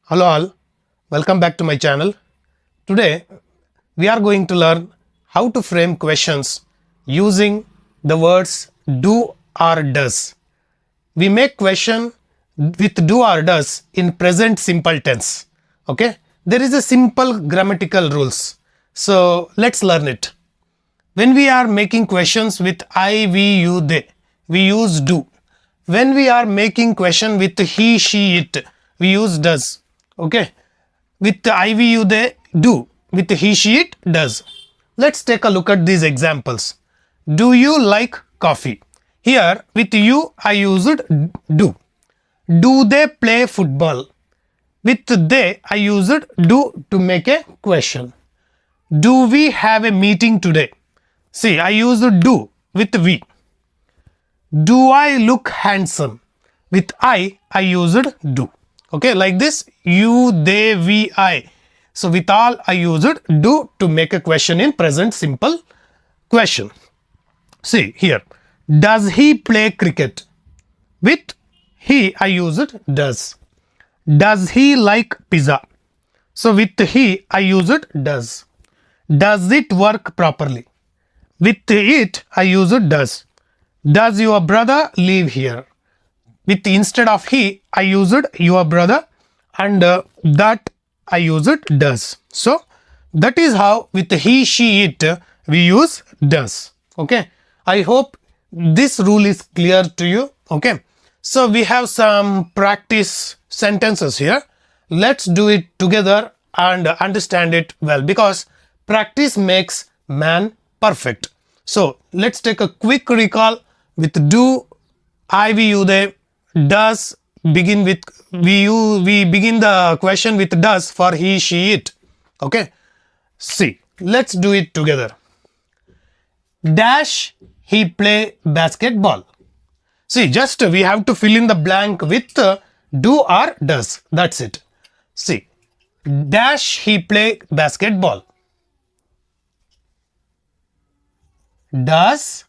Hello all, welcome back to my channel. Today we are going to learn how to frame questions using the words do or does. We make question with do or does in present simple tense. Okay, there is a simple grammatical rules. So let's learn it. When we are making questions with I, we, you, they, we use do. When we are making question with he, she, it, we use does. Okay, with I, we, you, they, do. With he, she, it, does. Let's take a look at these examples. Do you like coffee? Here with you I used do. Do they play football? With they I used do to make a question. Do we have a meeting today? See, I used do with we. Do I look handsome? With I used do. Okay, like this, you, they, we, I. So with all I used do to make a question in present simple question. See here, does he play cricket? With he I used does. Does he like pizza? So with he I used does. Does it work properly? With it I used does. Does your brother live here? With instead of he I used your brother, and that I used does. So that is how with he, she, it we use does. Okay, I hope this rule is clear to you. Okay, so we have some practice sentences here. Let's do it together and understand it well, because practice makes man perfect. So let's take a quick recall with do, I, we, you, they. Does begin with we begin the question with does for he, she, it. Okay, see, let's do it together. Dash he play basketball? See, just we have to fill in the blank with do or does. That's it. See, dash he play basketball? Does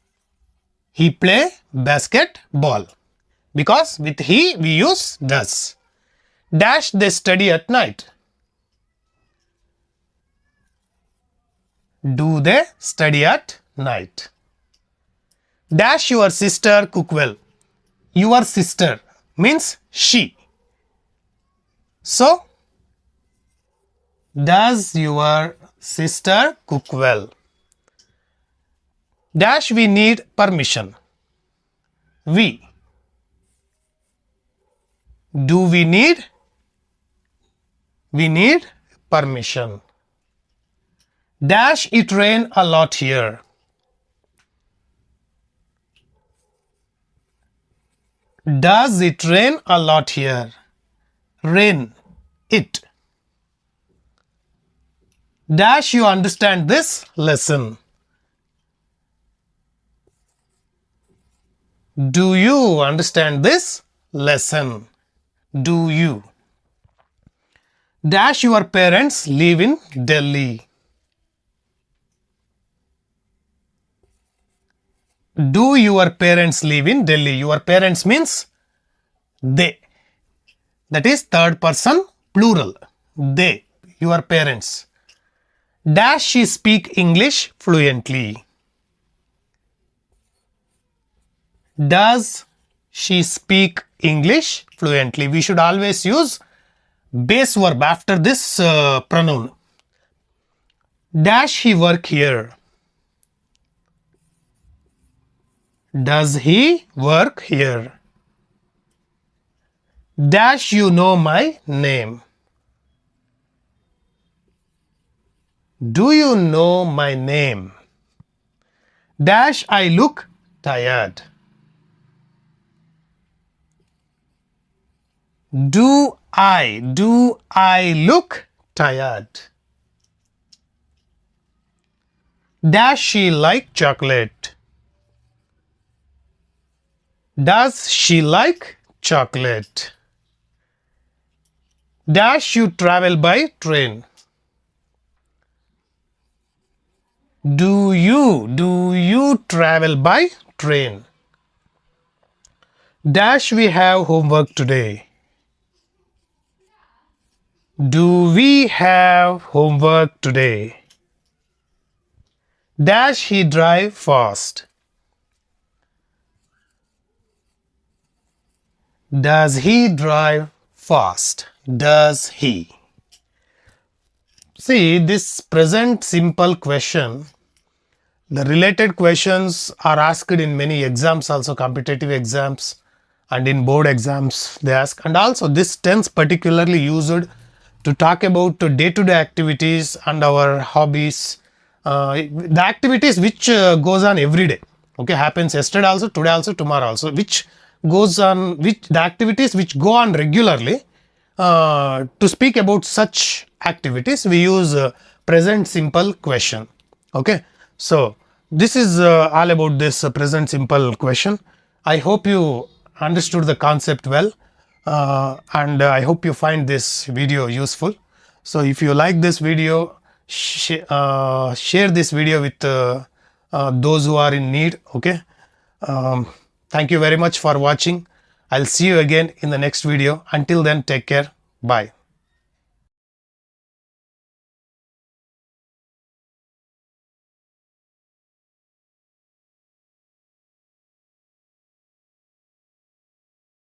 he play basketball? Because with he we use does. Dash they study at night? Do they study at night? Dash your sister cook well? Your sister means she. So, does your sister cook well? Dash we need permission? We. Do we need? We need permission. Dash it rain a lot here? Does it rain a lot here? Rain it. Dash you understand this lesson? Do you understand this lesson? Do you? Dash your parents live in Delhi? Do your parents live in Delhi? Your parents means they. That is third person plural. They, your parents. Dash she speak English fluently? Does she speak English fluently? We should always use base verb after this pronoun. Dash he work here? Does he work here? Dash you know my name? Do you know my name? Dash I look tired? Do I look tired? Does she like chocolate? Does she like chocolate? Dash you travel by train? Do you travel by train? Dash we have homework today? Do we have homework today? Dash he drive fast? Does he drive fast? Does he? See, this present simple question, the related questions are asked in many exams, also competitive exams and in board exams they ask. And also this tense particularly used to talk about day-to-day activities and our hobbies, the activities which goes on every day. Okay, happens yesterday also, today also, tomorrow also, which goes on, which the activities which go on regularly. To speak about such activities, we use present simple question. Okay, so this is all about this present simple question. I hope you understood the concept well, and I hope you find this video useful. So if you like this video, share this video with those who are in need. Okay, thank you very much for watching. I'll see you again in the next video. Until then, take care. Bye.